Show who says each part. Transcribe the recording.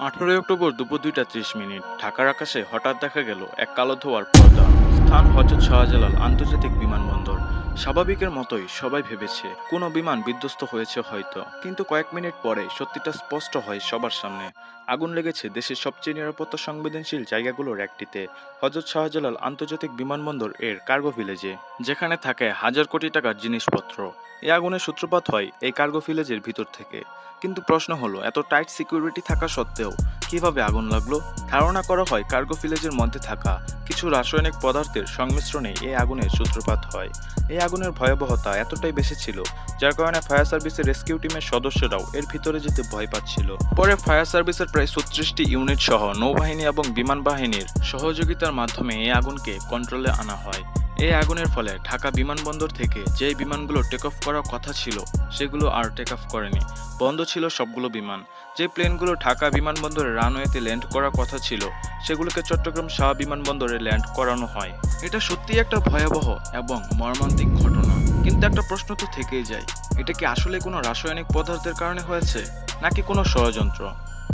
Speaker 1: 18 October দুপুর 2টা 30 minute ঢাকার আকাশে হঠাৎ দেখা গেল এক কালো ধোঁয়ার পর্দা। স্থান হযরত শাহজালাল আন্তর্জাতিক বিমানবন্দর। স্বাভাবিকের মতোই সবাই ভেবেছে কোনো বিমান বিধ্বস্ত হয়েছে হয়তো, কিন্তু কয়েক মিনিট পরে সত্যিটা স্পষ্ট হয় সবার সামনে। আগুন লেগেছে দেশের সবচেয়ে নিরাপত্তা সংবেদনশীল জায়গাগুলোর একটিতে, হযরত শাহজালাল আন্তর্জাতিক বিমানবন্দর এর কার্গো ভিলেজে, যেখানে থাকে হাজার কোটি টাকার জিনিসপত্র। এই আগুনের সূত্রপাত হয় এই কার্গো ভিলেজের ভিতর থেকে। কিন্তু প্রশ্ন হলো, এত টাইট সিকিউরিটি থাকা সত্ত্বেও কিভাবে আগুন লাগলো? ধারণা করা হয় কার্গো ভিলেজের মধ্যে থাকা কিছু রাসায়নিক পদার্থের সংমিশ্রণে এই আগুনের সূত্রপাত হয়। এই আগুনের ভয়াবহতা এতটাই বেশি ছিল, যার কারণে ফায়ার সার্ভিসের রেস্কিউ টিমের সদস্যরাও এর ভিতরে যেতে ভয় পাচ্ছিল। পরে ফায়ার সার্ভিসের প্রায় 36টি ইউনিট সহ নৌবাহিনী এবং বিমান বাহিনীর সহযোগিতার মাধ্যমে এই আগুনকে কন্ট্রোলে আনা হয়। এই আগুনের ফলে ঢাকা বিমানবন্দর থেকে যে বিমানগুলো টেক অফ করার কথা ছিল সেগুলো আর টেক অফ করেনি। বন্ধ ছিল সবগুলো বিমান। যে প্লেনগুলো ঢাকা বিমানবন্দরে রানওয়েতে ল্যান্ড করার কথা ছিল সেগুলোকে চট্টগ্রাম শাহ বিমানবন্দরে ল্যান্ড করানো হয়। এটা সত্যিই একটা ভয়াবহ এবং মর্মান্তিক ঘটনা। কিন্তু একটা প্রশ্ন তো থেকেই যায়, এটা কি আসলে কোনো রাসায়নিক পদার্থের কারণে হয়েছে নাকি কোনো ষড়যন্ত্র?